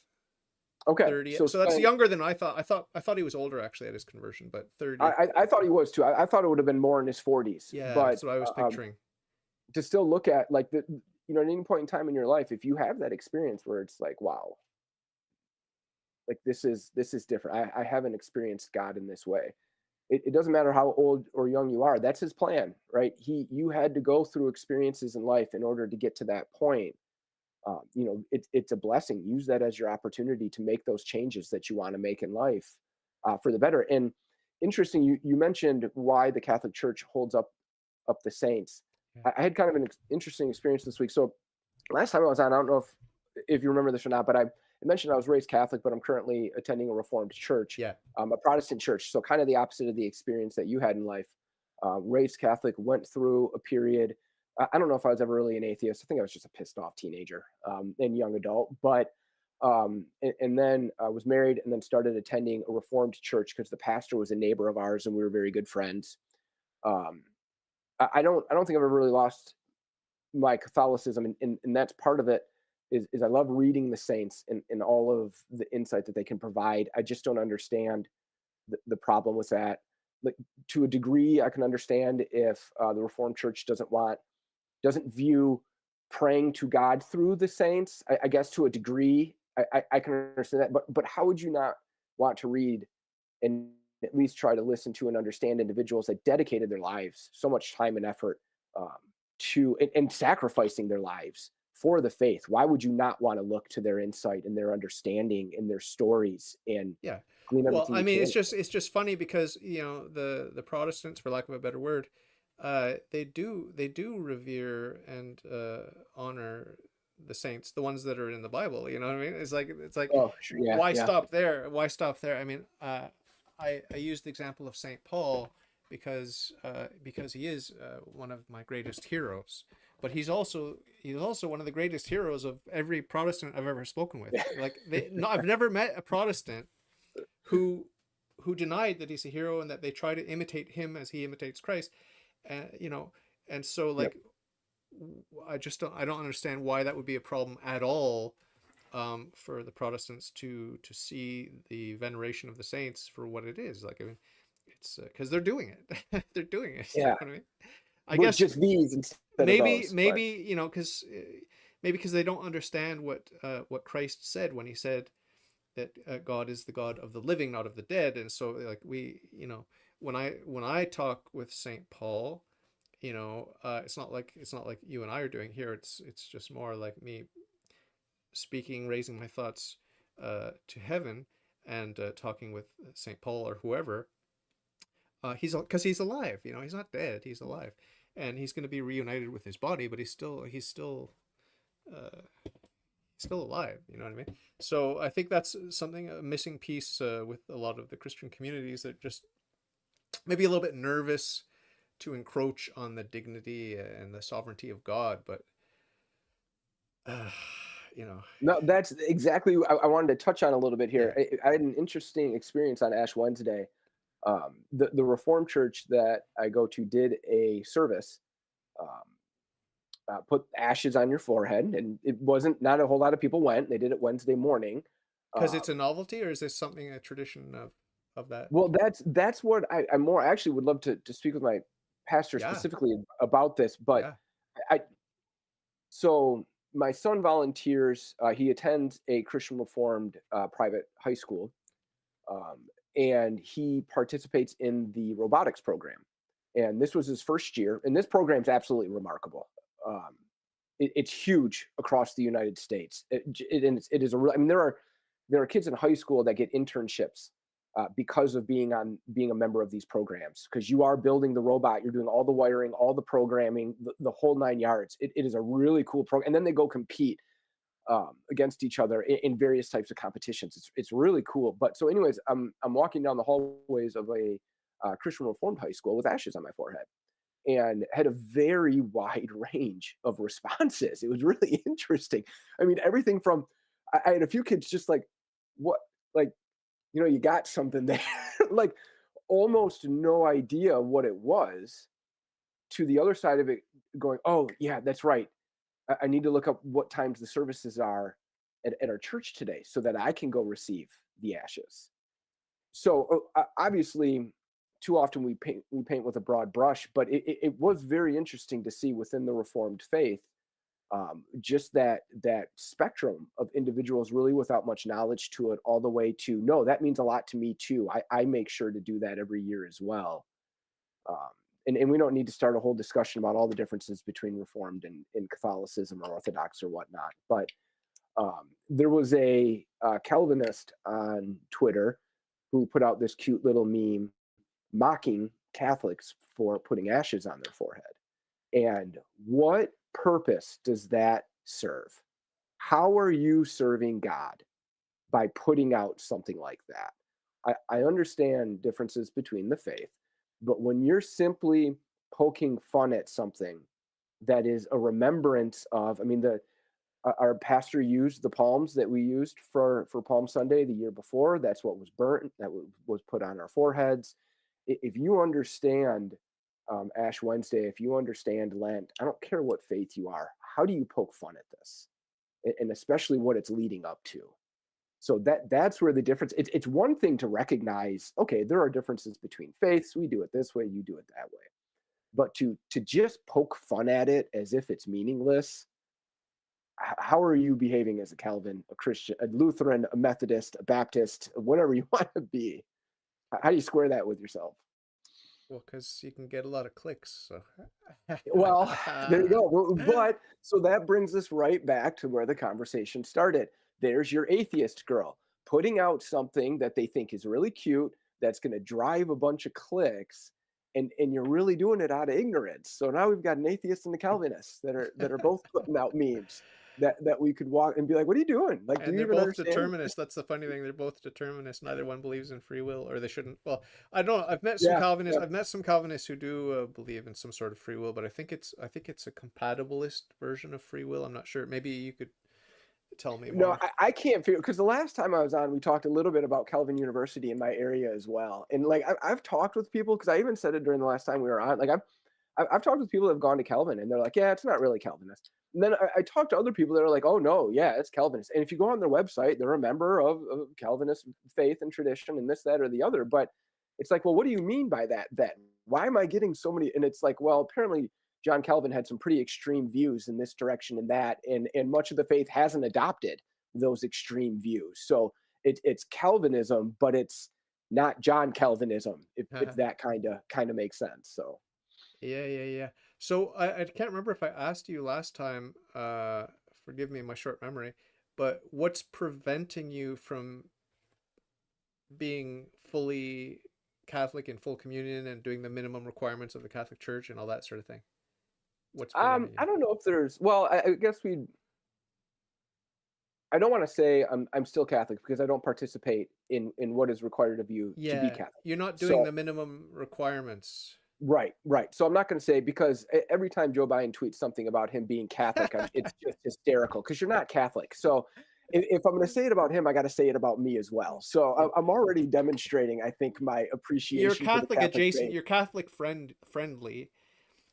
Okay, 30. so So that's spend. younger than I thought. I thought he was older actually at his conversion, but 30. I thought he was too. I thought it would have been more in his 40s, Yeah, but that's what I was picturing. to still look at like at any point in time in your life, if you have that experience where it's like, wow, like this is different. I haven't experienced God in this way. It doesn't matter how old or young you are. That's His plan, right? You had to go through experiences in life in order to get to that point. It's a blessing. Use that as your opportunity to make those changes that you want to make in life for the better. And interesting, you mentioned why the Catholic Church holds up the saints. Yeah. I had kind of an interesting experience this week. So last time I was on, I don't know if you remember this or not, but I mentioned I was raised Catholic, but I'm currently attending a Reformed church, Yeah. a Protestant church. So kind of the opposite of the experience that you had in life. Raised Catholic, went through a period. I don't know if I was ever really an atheist. I think I was just a pissed off teenager and young adult. But and then I was married and then started attending a Reformed church because the pastor was a neighbor of ours and we were very good friends. Um, I don't think I've ever really lost my Catholicism, and that's part of it. Is I love reading the saints and all of the insight that they can provide. I just don't understand the problem with that. Like to a degree, I can understand if the Reformed Church doesn't view praying to God through the saints. I guess to a degree, I can understand that. But how would you not want to read and at least try to listen to and understand individuals that dedicated their lives so much time and effort um, and sacrificing their lives for the faith? Why would you not want to look to their insight and their understanding and their stories and Yeah. glean Well, everything I you mean, can? it's just funny because the Protestants, for lack of a better word, they do revere and honor the saints, the ones that are in the Bible. You know what I mean? It's like Oh, sure. Yeah, why yeah, stop there? Why stop there? I mean, I used the example of Saint Paul because he is one of my greatest heroes. But he's also one of the greatest heroes of every Protestant I've ever spoken with. Like no, I've never met a Protestant who denied that he's a hero and that they try to imitate him as he imitates Christ. You know, and so Yep. like I don't understand why that would be a problem at all, for the Protestants to see the veneration of the saints for what it is. Like I mean, it's because they're doing it. They're doing it. You know Yeah. what I mean? I With guess just these instead of maybe those, but maybe because maybe because they don't understand what Christ said when he said that God is the God of the living, not of the dead. And so like when I talk with Saint Paul, it's not like you and I are doing here. It's just more like me speaking, raising my thoughts to heaven, and talking with Saint Paul or whoever. He's because he's alive. He's not dead. He's alive, and he's going to be reunited with his body, but uh, he's still alive. You know what I mean? So I think that's something a missing piece with a lot of the Christian communities that just maybe a little bit nervous to encroach on the dignity and the sovereignty of God, but uh, you know, no, that's exactly what I wanted to touch on a little bit yeah, here. I had an interesting experience on Ash Wednesday. The Reformed Church that I go to did a service, um, put ashes on your forehead, and it wasn't not a whole lot of people went. They did it Wednesday morning. because it's Um, a novelty, or is this something a tradition of that? well, that's what I more actually would love to speak with my pastor Yeah, specifically about this, but yeah, I so my son volunteers. He attends a Christian Reformed private high school, um, and he participates in the robotics program. And this was his first year, and this program is absolutely remarkable. Um, it's huge across the United States. It is a real. I mean, there are kids in high school that get internships because of being a member of these programs. Because you are building the robot, you're doing all the wiring, all the programming, the whole 9 yards. It is a really cool program, and then they go compete against each other in various types of competitions. It's really cool. But so, anyways, I'm walking down the hallways of a Christian Reformed high school with ashes on my forehead, and had a very wide range of responses. It was really interesting. I mean, everything from I had a few kids just like, what, like, you got something there, like almost no idea what it was, to the other side of it going, oh, yeah, that's right. I need to look up what times the services are at our church today so that I can go receive the ashes. So obviously, too often we paint with a broad brush, but it was very interesting to see within the Reformed faith, just that spectrum of individuals really without much knowledge to it, all the way to no, that means a lot to me too. I make sure to do that every year as well. Um, and we don't need to start a whole discussion about all the differences between Reformed and Catholicism or Orthodox or whatnot. But there was a Calvinist on Twitter who put out this cute little meme mocking Catholics for putting ashes on their forehead. And what purpose does that serve? How are you serving God by putting out something like that? I understand differences between the faith, but when you're simply poking fun at something that is a remembrance of, I mean, our pastor used the palms that we used for Palm Sunday the year before. That's what was burnt. That was put on our foreheads. If you understand Ash Wednesday, if you understand Lent, I don't care what faith you are. How do you poke fun at this, and especially what it's leading up to? So that's where the difference. It's one thing to recognize, okay, there are differences between faiths. We do it this way, you do it that way. But to just poke fun at it as if it's meaningless, how are you behaving as a Calvin, a Christian, a Lutheran, a Methodist, a Baptist, whatever you want to be? How do you square that with yourself? well, because you can get a lot of clicks. So, Well, there you go. But so that brings us right back to where the conversation started. There's your atheist girl putting out something that they think is really cute, that's going to drive a bunch of clicks, and you're really doing it out of ignorance. So now we've got an atheist and a Calvinist that are both putting out memes. that we could walk and be like, "What are you doing? Like, do And you they're even both understand?" determinists. That's the funny thing. They're both determinists. Neither one believes in free will, or they shouldn't. Well, I don't know. I've met some Yeah, Calvinists. yeah. I've met some Calvinists who do believe in some sort of free will, but I think it's a compatibilist version of free will. I'm not sure. Maybe you could tell me No, more. I can't figure because the last time I was on, we talked a little bit about Calvin University in my area as well. And like I've talked with people because I even said it during the last time we were on. Like I've talked with people that have gone to Calvin and they're like, yeah, it's not really Calvinist. And then I talked to other people that are like, oh no, yeah, it's Calvinist. And if you go on their website, they're a member of Calvinist faith and tradition and this, that, or the other. But it's like, well, what do you mean by that then? Why am I getting so many? And it's like, well, apparently John Calvin had some pretty extreme views in this direction and that, and much of the faith hasn't adopted those extreme views. So it's Calvinism, but it's not John Calvinism, if that kind of makes sense. So Yeah, yeah, yeah. So I can't remember if I asked you last time, forgive me my short memory, but what's preventing you from being fully Catholic in full communion and doing the minimum requirements of the Catholic Church and all that sort of thing? What's preventing you? I don't know if there's well, I guess we I don't want to say I'm still Catholic because I don't participate in what is required of you to be Yeah, Catholic. you're not doing So the minimum requirements. right, right. So I'm not going to say because every time Joe Biden tweets something about him being Catholic, it's just hysterical because you're not Catholic. So if I'm going to say it about him, I got to say it about me as well. So Yeah. I'm already demonstrating, I think, my You're appreciation for the Catholic Catholic adjacent, faith. you're Catholic friendly,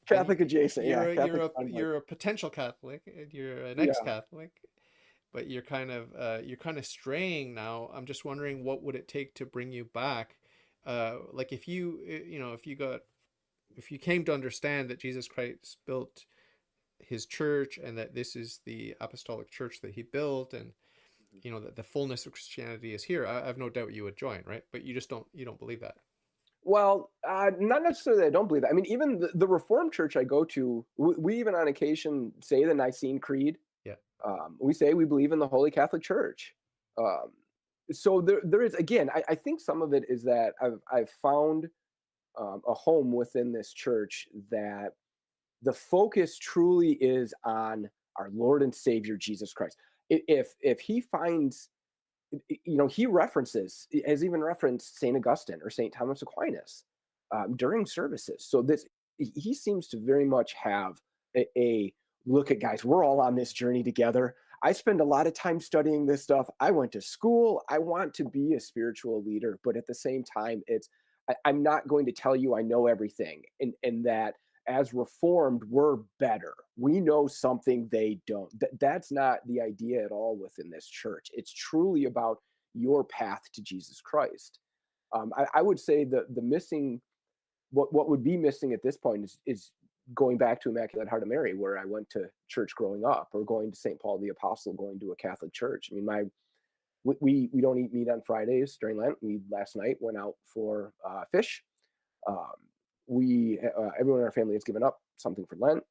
and Catholic adjacent, yeah, Catholic friendly, you're a potential Catholic, and you're an yeah. ex-Catholic, but you're kind of straying now. I'm just wondering what would it take to bring you back? Like if you you know if you came to understand that Jesus Christ built his church and that this is the apostolic church that he built, and that the fullness of Christianity is here, I have no doubt you would join, right? But you don't believe that. Well, not necessarily. I don't believe that. I mean, even the Reformed Church I go to, we even on occasion say the Nicene Creed. Yeah. We say we believe in the Holy Catholic Church. Um, so there is again. I think some of it is that I've found a home within this church that the focus truly is on our Lord and Savior Jesus Christ. If he finds, he references, has even referenced Saint Augustine or Saint Thomas Aquinas during services. So this he seems to very much have a look at, guys. We're all on this journey together. I spend a lot of time studying this stuff. I went to school. I want to be a spiritual leader, but at the same time, I'm not going to tell you I know everything, and that as reformed, we're better. We know something they don't. That's not the idea at all within this church. It's truly about your path to Jesus Christ. I would say the missing, what would be missing at this point is going back to Immaculate Heart of Mary, where I went to church growing up, or going to St. Paul the Apostle, going to a Catholic church. I mean, we don't eat meat on Fridays during Lent. We last night went out for fish. Um, we everyone in our family has given up something for Lent.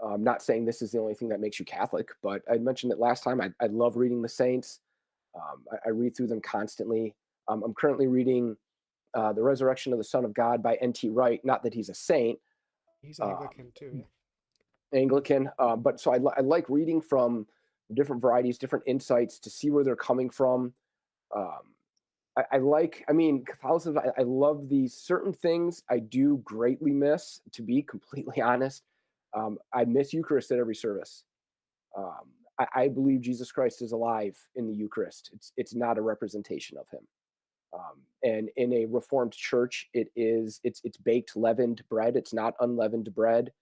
I'm not saying this is the only thing that makes you Catholic, but I mentioned it last time. I love reading the saints. I read through them constantly. I'm currently reading The Resurrection of the Son of God by N.T. Wright. Not that he's a saint, He's um, Anglican too, yeah. Anglican, but so I like reading from different varieties, different insights to see where they're coming from. Um, I mean, Catholicism, I love these certain things I do greatly miss, to be completely honest. I miss Eucharist at every service. I believe Jesus Christ is alive in the Eucharist. It's not a representation of him. And in a Reformed church, it's baked leavened bread. It's not unleavened bread.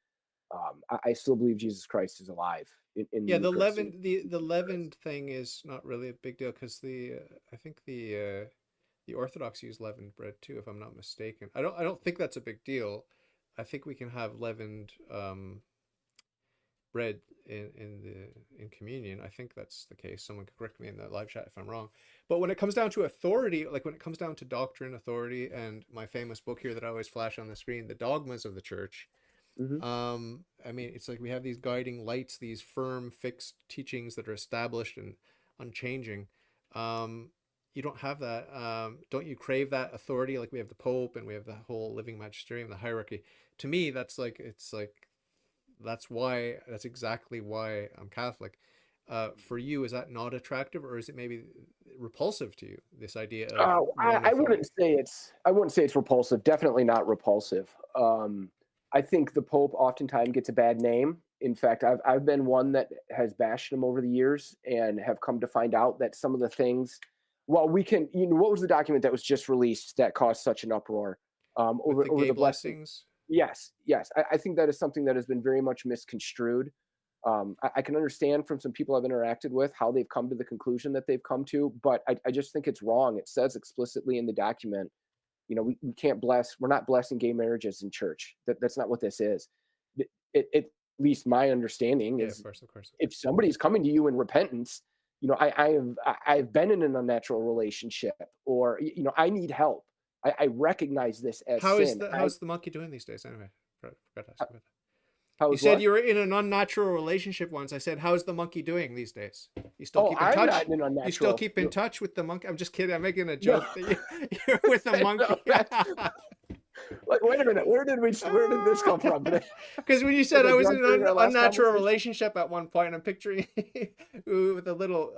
I still believe Jesus Christ is alive in the Yeah, Eucharist. the leavened thing is not really a big deal because I think the Orthodox use leavened bread too, if I'm not mistaken. I don't think that's a big deal. I think we can have leavened bread in communion. I think that's the case. Someone could correct me in the live chat if I'm wrong. But when it comes down to authority, like when it comes down to doctrine, authority, and my famous book here that I always flash on the screen, The Dogmas of the Church. Hmm. I mean, it's like we have these guiding lights, these firm, fixed teachings that are established and unchanging. Um, you don't have that. Don't you crave that authority? Like we have the Pope and we have the whole living magisterium, the hierarchy. To me, that's like, it's like, that's exactly why I'm Catholic. For you, is that not attractive, or is it maybe repulsive to you? This idea of Oh, one with all. I wouldn't say it's repulsive. Definitely not repulsive. I think the Pope oftentimes gets a bad name. In fact, I've been one that has bashed him over the years, and have come to find out that some of the things. Well, we can. What was the document that was just released that caused such an uproar With the over gay the blessing? blessings? Yes, yes. I think that is something that has been very much misconstrued. I can understand from some people I've interacted with how they've come to the conclusion that they've come to, but I just think it's wrong. It says explicitly in the document, we can't bless, we're not blessing gay marriages in church. That's not what this is. At least my understanding Yeah, of is, course, of course. if somebody's coming to you in repentance, I've been in an unnatural relationship, or I need help. I recognize this as sin. How's the monkey doing these days? Anyway, forgot to ask about that. You How's said what? you were in an unnatural relationship once. I said, how's the monkey doing these days? You still Oh, keep in I'm not touch? in an You still unnatural. keep in touch with the monkey? I'm just kidding. I'm making a No, joke that you're with a no, monkey. that's like, wait a minute, where did this come from? Because when you Was said I I was in drunk during an our last unnatural conversation? relationship at one point, I'm picturing you with a little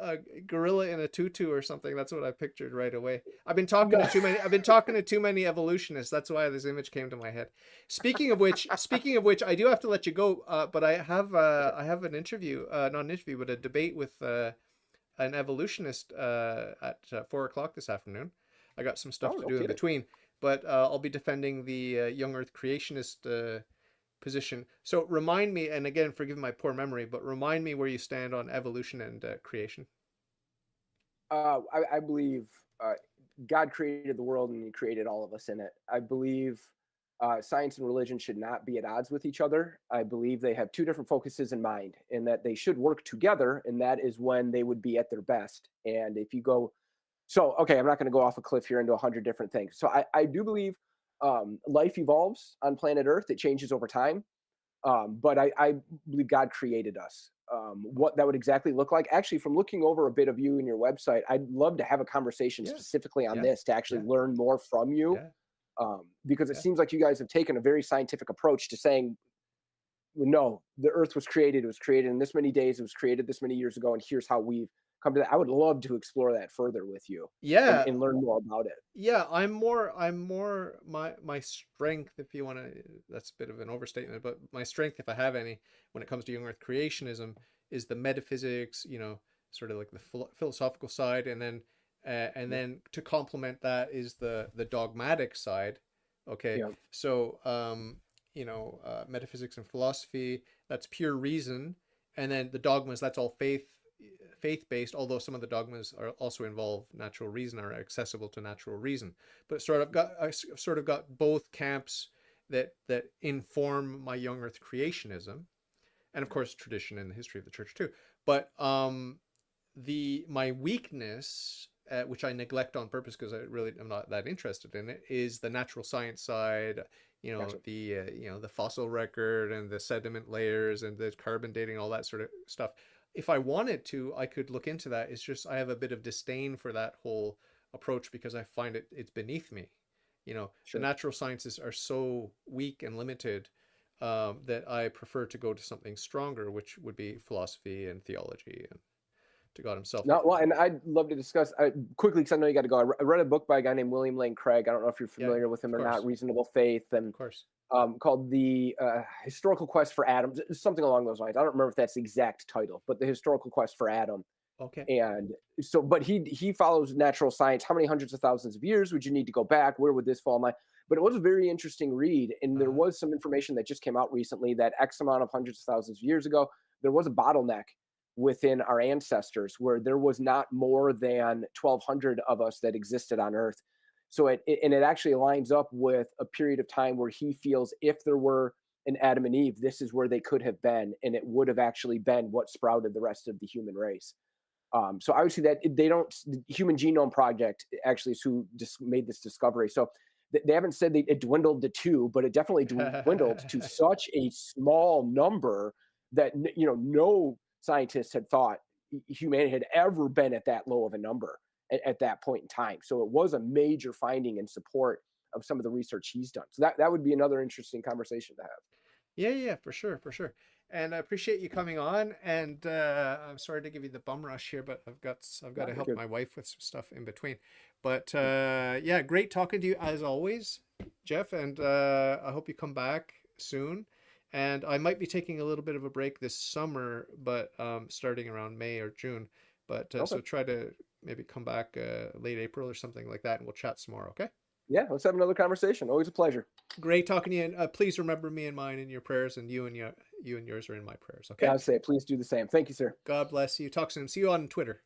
gorilla in a tutu or something. That's what I pictured right away. I've been talking to No. too many. I've been talking to too many evolutionists. That's why this image came to my head. Speaking of which, I do have to let you go. But I have an interview, not an interview, but a debate with an evolutionist at 4 o'clock this afternoon. I got some stuff Oh, to no do in kidding. between, but I'll be defending the young Earth creationist position. So remind me, and again, forgive my poor memory, but remind me where you stand on evolution and creation. I believe God created the world, and He created all of us in it. I believe science and religion should not be at odds with each other. I believe they have two different focuses in mind, and that they should work together, and that is when they would be at their best. And if you go, so okay, I'm not going to go off a cliff here into 100 different things. So I do believe life evolves on planet Earth. It changes over time. But I believe God created us. What that would exactly look like, actually, from looking over a bit of you and your website, I'd love to have a conversation Yeah, specifically on yeah, this to actually yeah, learn more from you, yeah, because it yeah. seems like you guys have taken a very scientific approach to saying, well, no, the Earth was created. It was created in this many days. It was created this many years ago, and here's how we've come to that. I would love to explore that further with you, Yeah, and learn more about it. yeah, I'm more my strength, if you want to, that's a bit of an overstatement, but my strength, if I have any, when it comes to young earth creationism, is the metaphysics, sort of like the philosophical side, and Yeah, then to complement that is the dogmatic side. Okay, yeah, so metaphysics and philosophy, that's pure reason, and then the dogmas, that's all faith based, although some of the dogmas are also involve natural reason, are accessible to natural reason. But I sort of got both camps that inform my young earth creationism, and of course tradition and the history of the church too. But the my weakness, which I neglect on purpose because I really am not that interested in it, is the natural science side. gotcha. The fossil record and the sediment layers and the carbon dating, all that sort of stuff. If I wanted to, I could look into that. It's just I have a bit of disdain for that whole approach because I find it's beneath me. The Sure. natural sciences are so weak and limited, that I prefer to go to something stronger, which would be philosophy and theology and to God Himself. No, well, and I'd love to discuss quickly, because I know you got to go. I read a book by a guy named William Lane Craig. I don't know if you're Yeah, familiar with him of or not. course, Reasonable Faith, of and course. called the Historical Quest for Adam, something along those lines. I don't remember if that's the exact title, but the Historical Quest for Adam. Okay. And so, but he follows natural science. How many hundreds of thousands of years would you need to go back? Where would this fall in line? But it was a very interesting read, and there Uh-huh. was some information that just came out recently that X amount of hundreds of thousands of years ago, there was a bottleneck within our ancestors where there was not more than 1,200 of us that existed on Earth. So it actually lines up with a period of time where he feels if there were an Adam and Eve, this is where they could have been, and it would have actually been what sprouted the rest of the human race. So I would say that they don't. The Human Genome Project actually is who just made this discovery. So they haven't said it dwindled to two, but it definitely dwindled to such a small number that no scientist had thought humanity had ever been at that low of a number at that point in time. So it was a major finding and support of some of the research he's done. So that would be another interesting conversation to have. Yeah, yeah, for sure, for sure. and I appreciate you coming on. And I'm sorry to give you the bum rush here, but I've got No, to you're help good. my wife with some stuff in between. But yeah, great talking to you as always, Jeff. And I hope you come back soon. And I might be taking a little bit of a break this summer, but starting around May or June. But Okay. so try to maybe come back late April or something like that, and we'll chat some more. Okay. Yeah, let's have another conversation. Always a pleasure. Great talking to you, and please remember me and mine in your prayers, and you and yours are in my prayers. Yeah, Okay. I'd say please do the same. Thank you, sir. God bless you. Talk soon. See you on Twitter.